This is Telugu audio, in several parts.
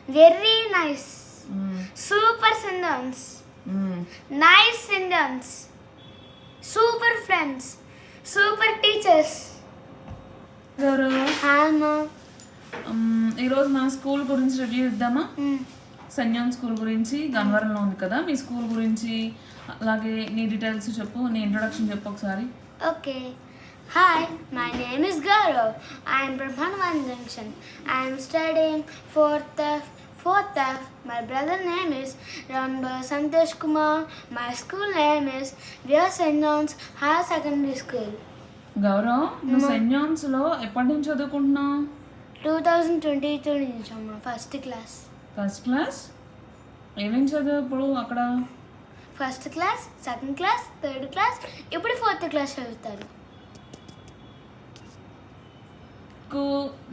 Very nice. Super sentence. Nice sentence. Super friends. Super teachers. గారు Alma. ఈరోజు మన స్కూల్ గురించి రివ్యూ ఇద్దామా? సన్యాన్ స్కూల్ గురించి గన్వరంలో ఉంది కదా, మీ స్కూల్ గురించి అలాగే నీ డీటెయిల్స్ చెప్పు, నీ ఇంట్రొడక్షన్ చెప్పు ఒకసారి. Okay. Hi, my name is Gaurav. I am from Hanuman Junction. I am studying fourth F. My brother name is Ramba Santosh Kumar. My school name is Via St. John's Higher Secondary School. Gaurav, నువ్వు సెన్యాన్స్లో ఎప్పటి నుంచి చదువుకుంటున్నావు? 2022 నుంచి అమ్మ, ఫస్ట్ క్లాస్. First class. ఏమేమి చదువు ఇప్పుడు అక్కడ? First class, second class, third class, ఇప్పుడు ఫోర్త్ క్లాస్ చదువుతాను. నీకు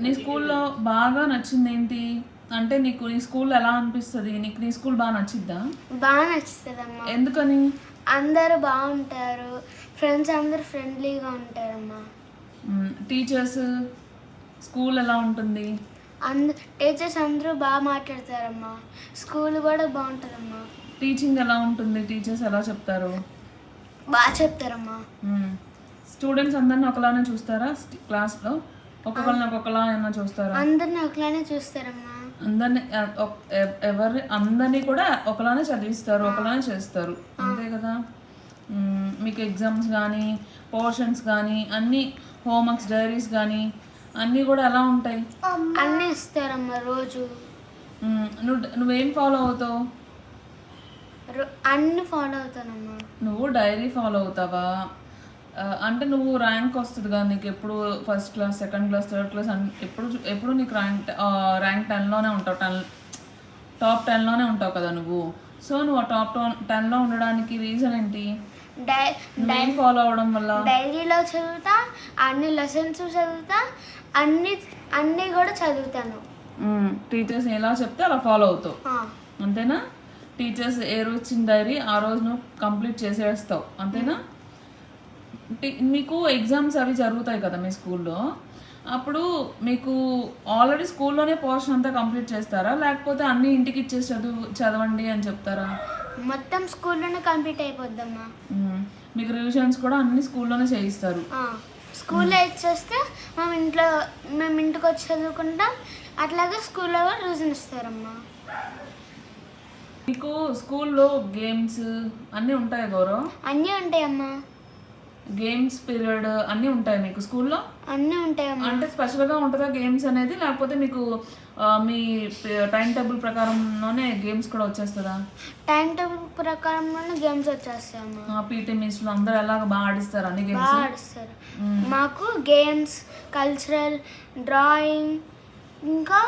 నీ స్కూల్లో బాగా నచ్చింది ఏంటి? అంటే నీకు నీ స్కూల్ ఎలా అనిపిస్తుంది? నీకు నీ స్కూల్ బాగా నచ్చిద్దా? బాగా నచ్చుతుందమ్మా. ఎందుకని? అందరూ బాగుంటారు, ఫ్రెండ్స్ అందరూ ఫ్రెండ్లీగా ఉంటారమ్మా. టీచర్స్, స్కూల్ ఎలా ఉంటుంది? టీచర్స్ అందరూ బాగా మాట్లాడతారమ్మా. స్కూల్ కూడా బాగుంటుందమ్మా. టీచింగ్ ఎలా ఉంటుంది? టీచర్స్ ఎలా చెప్తారు? బాగా చెప్తారమ్మా. స్టూడెంట్స్ అందరిని ఒకలానే చూస్తారా క్లాస్లో? ఒక్కొక్కరిని ఒక్కొక్కలా ఏమన్నా చూస్తారా? అందరిని ఒకలానే చూస్తారమ్మా. అందరినీ కూడా ఒకలానే చదివిస్తారు, ఒకలానే చేస్తారు, అంతే కదా? మీకు ఎగ్జామ్స్ కానీ, పోర్షన్స్ కానీ, అన్నీ హోంవర్క్స్, డైరీస్ కానీ అన్నీ కూడా ఎలా ఉంటాయి? అన్నీ ఇస్తారమ్మా రోజు. నువ్వేం ఫాలో అవుతావు? అన్ని ఫాలో అవుతానమ్మా. నువ్వు డైరీ ఫాలో అవుతావా? అంటే నువ్వు ర్యాంక్ వస్తుంది కదా నీకు, ఎప్పుడు first class, second class, third class ఎప్పుడు నీకు ర్యాంక్ 10లోనే ఉంటావు, టాప్ 10లోనే ఉంటావు కదా నువ్వు. సో నువ్వు ఆ టాప్ 10లో ఉండడానికి రీజన్ ఏంటి? నువ్వేం ఫాలో అవడం వల్ల? డైరీలో చదువుతా, అన్ని లెసన్స్ చదువుతా, అన్నీ కూడా చదువుతాను. టీచర్స్ ఎలా చెప్తే అలా ఫాలో అవుతావు, అంతేనా? టీచర్స్ ఏ రోజు ఇచ్చిన డైరీ ఆ రోజు నువ్వు కంప్లీట్ చేసేస్తావు, అంతేనా? మీకు ఎగ్జామ్స్ అవి జరుగుతాయి కదా మీ స్కూల్లో, అప్పుడు మీకు ఆల్రెడీ స్కూల్లోనే పోర్షన్ అంతా కంప్లీట్ చేస్తారా, లేకపోతే అన్ని ఇంటికి ఇచ్చేసి చదవండి అని చెప్తారా? మొత్తం స్కూల్లోనే కంప్లీట్ అయిపోద్దమ్మా. మీకు రివిజన్స్ కూడా అన్ని స్కూల్లోనే చేయిస్తారు? స్కూల్లో ఇచ్చేస్తే మేము ఇంటికి వచ్చి చదువుకుంటాం, అట్లాగే స్కూల్లో కూడా రివిజన్ ఇస్తారమ్మా. మీకు స్కూల్లో గేమ్స్ అన్నీ ఉంటాయి గౌరవ్? అన్నీ ఉంటాయమ్మా. గేమ్స్ పీరియడ్ అన్నీ ఉంటాయి మీకు స్కూల్లో? అన్నీ ఉంటాయమ్మా. అంటే స్పెషల్గా ఉంటుందా గేమ్స్ అనేది, లేకపోతే మీకు మీ టైం టేబుల్ ప్రకారంలోనే గేమ్స్ కూడా వచ్చేస్తుందా? టైం టేబుల్ ప్రకారంలోనే గేమ్స్ వచ్చేస్తాయమ్మా. పీటీ మిస్లు అందరూ ఎలాగ బాగా ఆడిస్తారు అన్ని గేమ్స్? బాగా ఆడిస్తారు. మాకు గేమ్స్, కల్చరల్, డ్రాయింగ్, ఇంకా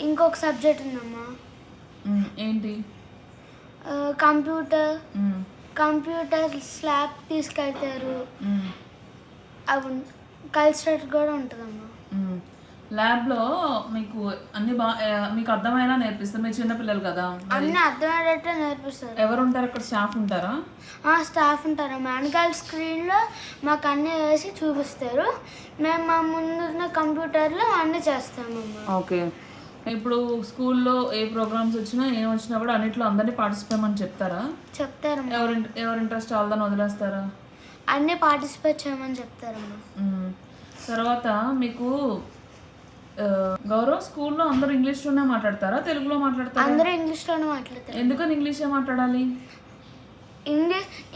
ఇంకొక సబ్జెక్ట్ ఉందమ్మా. ఏంటి? కంప్యూటర్ స్లాబ్ తీసుకెళ్తారు, అవి కల్చరల్ కూడా ఉంటుందమ్మా. ల్యాబ్లో మీకు అన్ని మీకు అర్థమైనా నేర్పిస్తారు, మీరు చిన్నపిల్లలు కదా, అన్నీ అర్థమయ్యేటట్టు నేర్పిస్తారు. ఎవరు ఉంటారు అక్కడ? స్టాఫ్ ఉంటారా? స్టాఫ్ ఉంటారమ్మా. వెనకాల స్క్రీన్లో మాకు అన్నీ వేసి చూపిస్తారు, మేము మా ముందున్న కంప్యూటర్లో అన్నీ చేస్తామమ్మా. ఓకే. ఇప్పుడు స్కూల్లో ఏ ప్రోగ్రామ్స్ వచ్చినా ఏం వచ్చినా కూడా అన్నిట్లో అందరినీ పార్టిసిపేట్ అని చెప్తారా? చెప్తారమ్మా. ఎవరి ఇంట్రెస్ట్ వాళ్ళని వదిలేస్తారా? అన్నీ పార్టిసిపేట్ చేయమని చెప్తారమ్మా. తర్వాత మీకు గౌరవ్, స్కూల్లో అందరూ ఇంగ్లీష్లోనే మాట్లాడతారా, తెలుగులో మాట్లాడతారా? అందరూ ఇంగ్లీష్లోనే మాట్లాడతారు. ఎందుకని ఇంగ్లీషే మాట్లాడాలి?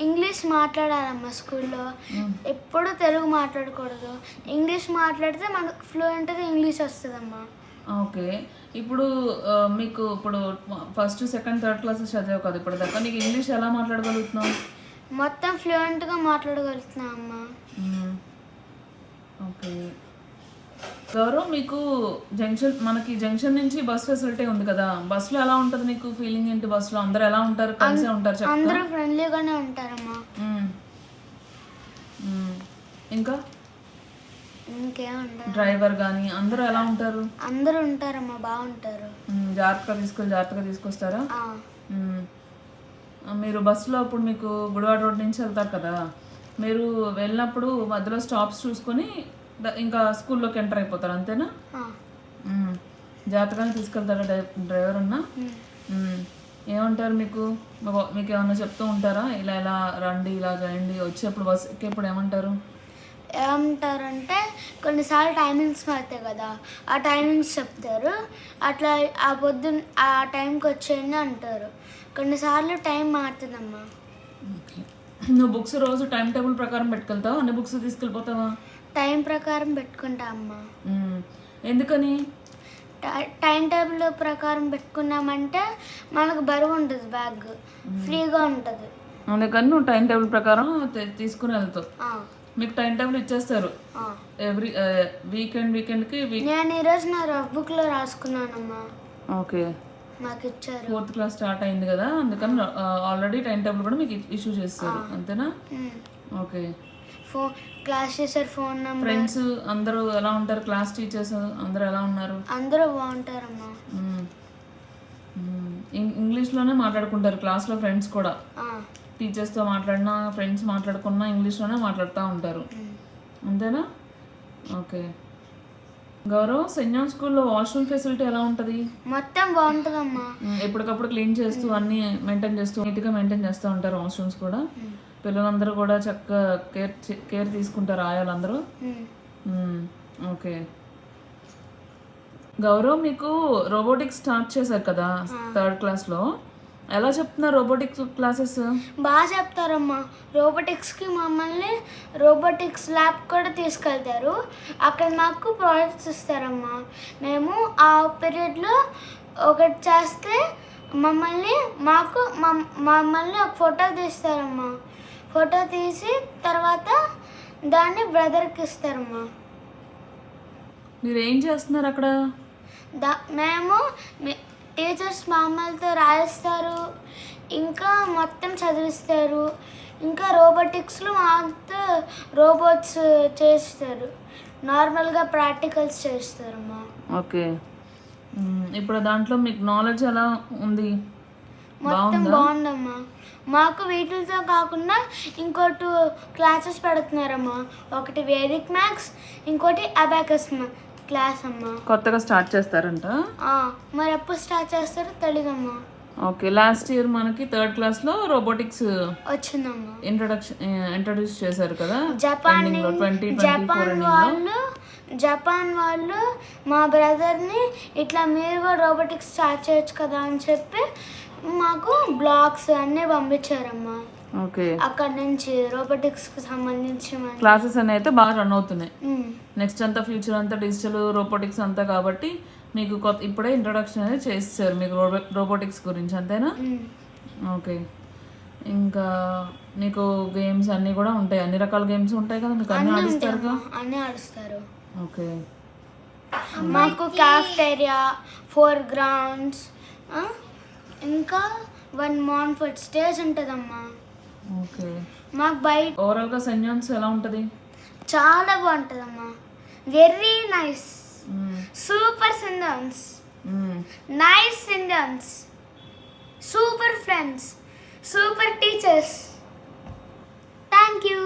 ఇంగ్లీష్ మాట్లాడాలమ్మా స్కూల్లో, ఎప్పుడు తెలుగు మాట్లాడకూడదు. ఇంగ్లీష్ మాట్లాడితే మనకు ఫ్లూయెంట్గా ఇంగ్లీష్ వస్తుందమ్మా. ఓకే. ఇప్పుడు మీకు ఇప్పుడు ఫస్ట్, సెకండ్, థర్డ్ క్లాసెస్ చదివావు కదా ఇప్పుడు దాకా, నీకు ఇంగ్లీష్ ఎలా మాట్లాడగలుగుతున్నావు? మొత్తం ఫ్లూయెంట్గా మాట్లాడగలుగుతున్నా అమ్మా. ఓకే. గౌరవ్, మీకు మనకి జంక్షన్ నుంచి బస్ ఫెసిలిటీ ఉంది కదా, బస్సులో ఎలా ఉంటుంది నీకు ఫీలింగ్ ఏంటి? బస్సులో అందరూ ఎలా ఉంటారు? కలిసే ఉంటారు? అందరూ ఫ్రెండ్లీగానే ఉంటారమ్మా. ఇంకా ఇంకేముంటారు? డ్రైవర్ కానీ అందరూ ఎలా ఉంటారు? అందరూ ఉంటారమ్మా, బాగుంటారు. జాగ్రత్తగా తీసుకొస్తారా? మీరు బస్సులో ఇప్పుడు మీకు గుడివాడ రోడ్ నుంచి వెళ్తారు కదా, మీరు వెళ్ళినప్పుడు మధ్యలో స్టాప్స్ చూసుకొని ఇంకా స్కూల్లోకి ఎంటర్ అయిపోతారు, అంతేనా? జాగ్రత్తగానే తీసుకెళ్తారా డ్రైవర్ అన్న? ఏమంటారు మీకు మీకు ఏమన్నా చెప్తూ ఉంటారా, ఇలా ఇలా రండి, ఇలా చేయండి, వచ్చేప్పుడు బస్ ఎక్కేప్పుడు ఏమంటారు? ఏమంటారంటే కొన్నిసార్లు టైమింగ్స్ మారుతాయి కదా, ఆ టైమింగ్స్ చెప్తారు. అట్లా ఆ పొద్దున్న ఆ టైంకి వచ్చేయండి అంటారు. కొన్నిసార్లు టైం మారుతుందమ్మా. ఓకే. నువ్వు బుక్స్ రోజు టైం టేబుల్ ప్రకారం పెట్టుకెళ్తావా, అన్ని బుక్స్ తీసుకెళ్ళిపోతావా? టైం ప్రకారం పెట్టుకుంటా అమ్మా. ఎందుకని? టైం టేబుల్ ప్రకారం పెట్టుకున్నామంటే మనకు బరువు ఉంటుంది, బ్యాగ్ ఫ్రీగా ఉంటుంది. అందుకని నువ్వు టైం టేబుల్ ప్రకారం తీసుకుని వెళ్తావు. మీకు టైం టేబుల్ ఇచ్చేస్తారు ఎవ్రీ వీకెండ్కి. నేను ఈరోజు నా రఫ్ బుక్లో రాసుకున్నానమ్మా. ఓకే. మాకు ఇచ్చారు. 4th క్లాస్ స్టార్ట్ అయింది కదా, అందుకని ఆల్రెడీ టైం టేబుల్ కూడా మీకు ఇష్యూ చేస్తారు, అంతేనా? Okay. Class teacher phone number. Friends అందరూ ఎలా ఉంటారు? క్లాస్ టీచర్స్ అందరూ ఎలా ఉన్నారు? అందరూ బాగుంటారమ్మా. ఇంగ్లీష్లోనే మాట్లాడుకుంటారు క్లాస్లో ఫ్రెండ్స్ కూడా. టీచర్స్తో మాట్లాడినా ఫ్రెండ్స్ మాట్లాడుకున్నా ఇంగ్లీష్లోనే మాట్లాడుతూ ఉంటారు, అంతేనా? ఓకే. గౌరవ్, సెయింట్ జాన్ స్కూల్లో వాష్రూమ్ ఫెసిలిటీ ఎలా ఉంటుంది? మొత్తం బాగుంటుందమ్మా. ఎప్పటికప్పుడు క్లీన్ చేస్తూ అన్నీ మెయింటైన్ చేస్తూ నీట్గా మెయింటైన్ చేస్తూ ఉంటారు వాష్రూమ్స్ కూడా. పిల్లలందరూ కూడా చక్కగా కేర్ తీసుకుంటారు ఆయాలందరూ. ఓకే. గౌరవ్, మీకు రోబోటిక్స్ స్టార్ట్ చేశారు కదా 3rd క్లాస్లో, ఎలా చెప్తున్నారు రోబోటిక్స్ క్లాసెస్? బాగా చెప్తారమ్మా. రోబోటిక్స్కి మమ్మల్ని రోబోటిక్స్ ల్యాబ్ కూడా తీసుకెళ్తారు. అక్కడ మాకు ప్రాజెక్ట్స్ ఇస్తారమ్మా. మేము ఆ పీరియడ్లో ఒకటి చేస్తే మమ్మల్ని ఒక ఫోటో తీస్తారమ్మా. ఫోటో తీసి తర్వాత దాన్ని బ్రదర్కి ఇస్తారమ్మా. మీరు ఏం చేస్తున్నారు అక్కడ? మేము టీచర్స్ మామూలుతో రాయిస్తారు, ఇంకా మొత్తం చదివిస్తారు, ఇంకా రోబోటిక్స్లో మాతో రోబోట్స్ చేస్తారు, నార్మల్గా ప్రాక్టికల్స్ చేస్తారమ్మా. ఓకే. ఇప్పుడు దాంట్లో మీకు నాలెడ్జ్ ఎలా ఉంది? మొత్తం బాగుందమ్మా. మాకు వీటితో కాకుండా ఇంకో 2 క్లాసెస్ పెడుతున్నారమ్మా. ఒకటి వేదిక్ మ్యాథ్స్, ఇంకోటి అబాకస్ క్లాస్ అమ్మా. కొత్తగా స్టార్ట్ చేస్తారంట. మరి ఎప్పుడు స్టార్ట్ చేస్తారో తెలియదమ్మా. ఓకే. లాస్ట్ ఇయర్ మనకి 3rd క్లాస్లో రోబోటిక్స్ వచ్చిందమ్మా. ఇంట్రడ్యూస్ చేశారు కదా. జపాన్ వాళ్ళు మా బ్రదర్ని ఇట్లా మీరు కూడా రోబోటిక్స్ స్టార్ట్ చేయొచ్చు కదా అని చెప్పి మాకు బ్లాగ్స్ అన్నీ పంపించారమ్మా. ఓకే. అక్కడ నుంచి రోబోటిక్స్ కి సంబంధించిన క్లాసెస్ అన్నీ అయితే బాగా రన్ అవుతున్నాయి. నెక్స్ట్ అంతా ఫ్యూచర్ అంతా డిజిటల్ రోబోటిక్స్ అంతా కాబట్టి మీకు ఇప్పుడే ఇంట్రొడక్షన్ అనేది చేస్తారు మీకు రోబోటిక్స్ గురించి, అంతేనా? ఓకే. ఇంకా మీకు గేమ్స్ అన్నీ కూడా ఉంటాయి, అన్ని రకాల గేమ్స్ ఉంటాయి కదా, మీకు అన్నీ ఆడిస్తారు? అన్నీ ఆడిస్తారు. ఓకే. మాకు కాఫ్టేరియా, 4 గ్రౌండ్స్, ఇంకా 1 మాన్ఫర్డ్ స్టేజ్ ఉంటుందమ్మా. ఓకే. మాకు బయట ఓవరాల్గా సెయింట్ జాన్స్ ఎలా ఉంటుంది? చాలా బాగుంటుందమ్మా. Very nice. Super saint John's, nice saint John's, super friends, super teachers. Thank you.